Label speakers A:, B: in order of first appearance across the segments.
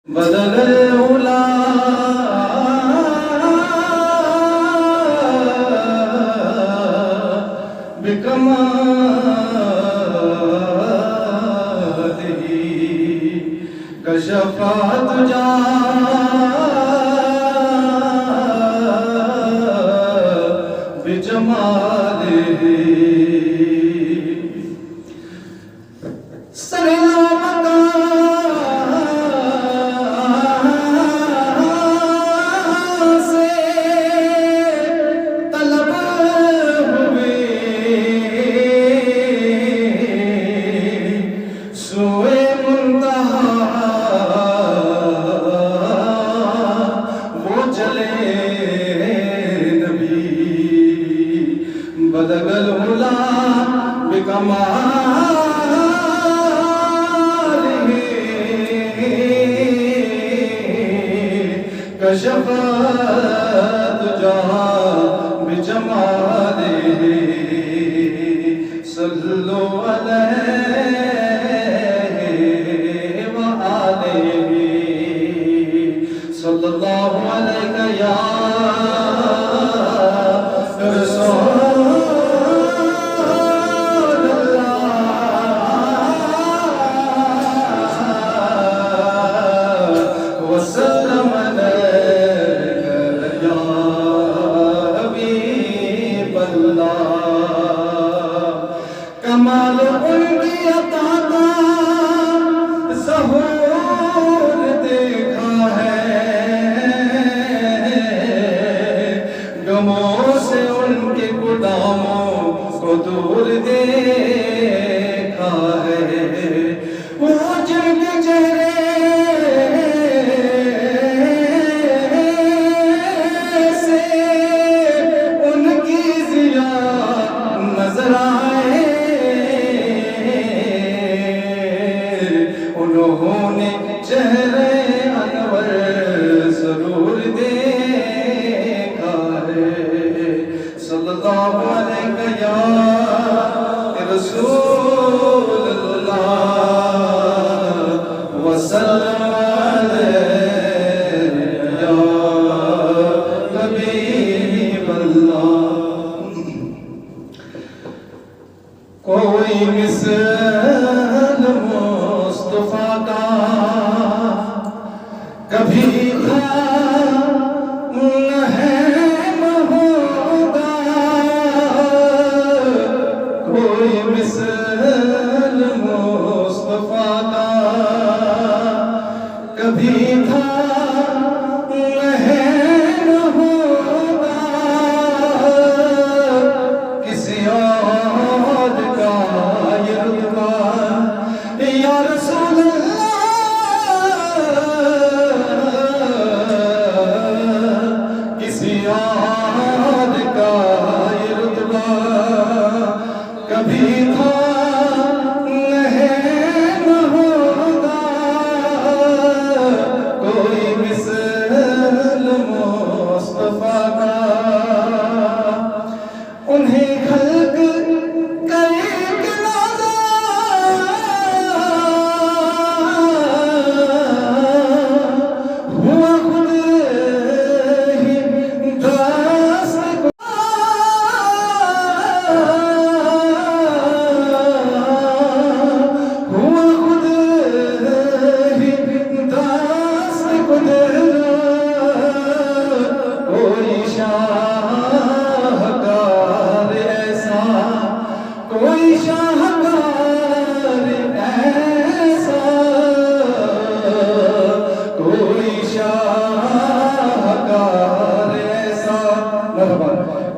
A: बदल उला बिकमालिही कशफा तुजा बिजमालिही बदगल हुला बिकमालिही कशफा तुजा बिजमालिही सल्लु अलैहि व आलिही सल्लल्लाहु अलैहि या रसूल कमाल उनकी अता का ज़हूर देखा है, गमों से उनके गुदामों को दूर देखा है। वो जिनके चेहरे से उनकी ज़िया नजर आए, उन्होंने चेहरे अनवर जरूर देखा है। सल्लल्लाहु अलैहि या रसूलल्लाह व सल्लम अलैहि या हबीबल्लाह। कोई मिसल मुस्तफा का कभी था न है न होगा, कोई मिसल मुस्तफा का कभी था न है न होगा, किसी और का ये रुतबा या रसूल अल्लाह, किसी और का ये रुतबा कभी था न है न होगा, कोई मिसल मुस्तफा का। उन्हें खल्क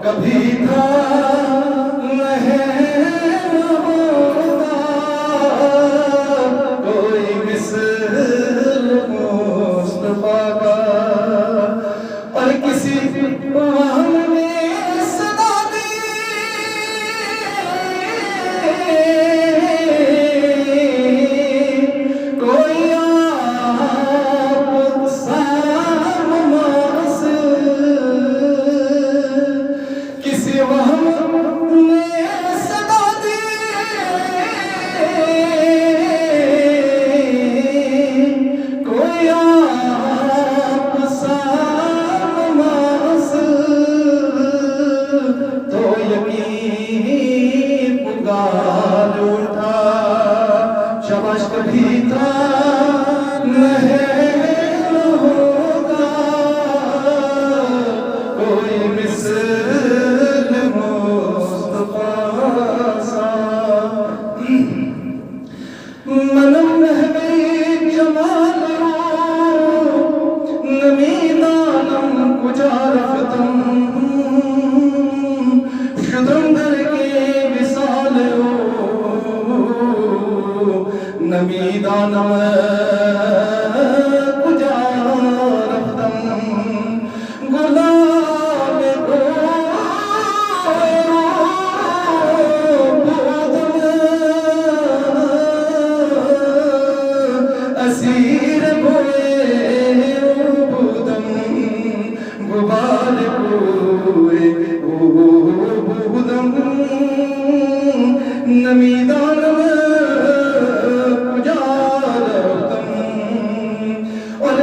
A: कभी था न है न होगा, कोई मिसल मुस्तफा का। और किसी हमने सदा दी कोई आप सामने किसी वह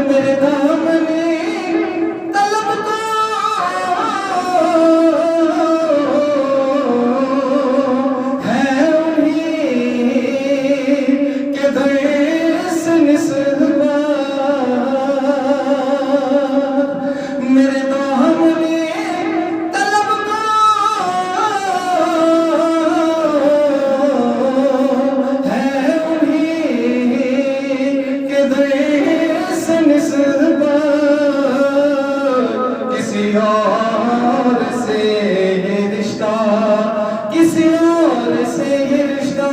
A: मेरे दामने तलब तो है उन्हीं के देश निस्बत मेरे दामने तलब तो है उन्हीं के देश निस्बत किसी और से ये रिश्ता किसी और से ये रिश्ता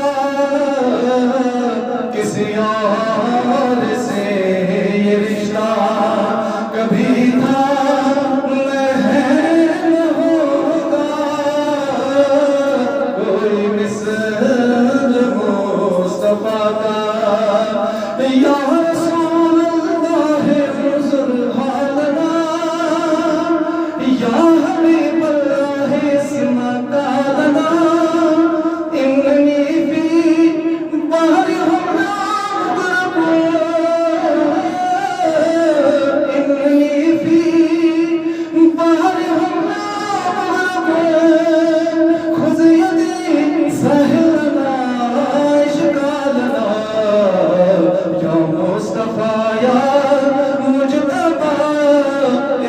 A: किसी और से ये रिश्ता कभी था नहीं होगा कोई मिसल मुस्तफा का या रसूल अल्लाह हुज़ुर हालना या हबीब अल्लाह इस्मा कालना इन्नी फी बहर हमरा इन्नी फी बहर हमरा खुद यदी सहलना इश्कालना या मुस्तफा या मुजतबा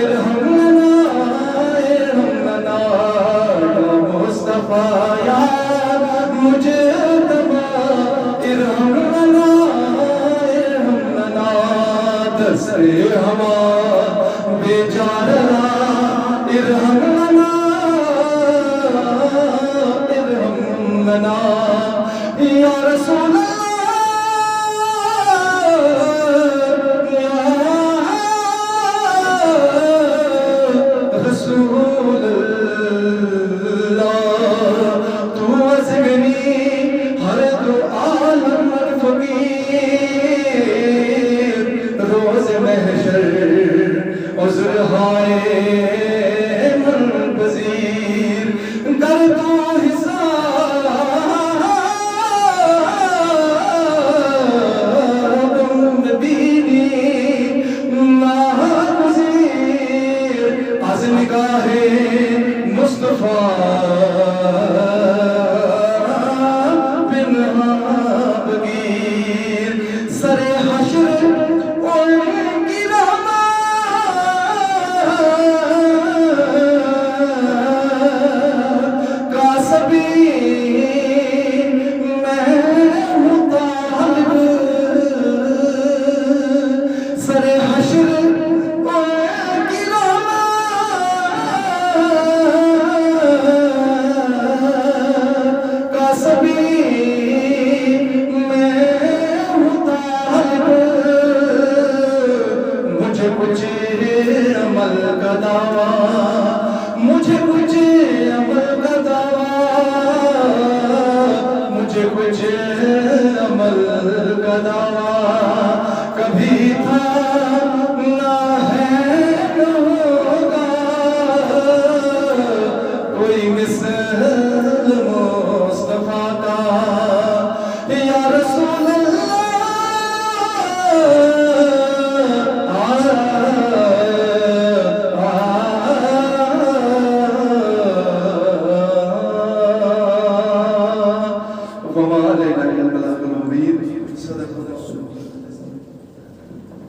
A: इरहमना इरहमना या मुस्तफा या मुजतबा इरहमना इरहमना दस्ते हवा बेचारा इरहमना इरहमना या रसूल रसूल तू असगनी हर दो आलम फकीर रोज महशर उज़्र हाय मुनपज़ीर कर दो हिसाब बीनी नागुज़ीर आज निगाहे मुस्तफा बगीर सरे हश्र उनकी रहमत का सभी मैं हूँ तालिब सरे हश्र उनकी रहमत का सभी कुछ अमल का दावा मुझे कुछ अमल का दावा मुझे कुछ अमल का दावा कभी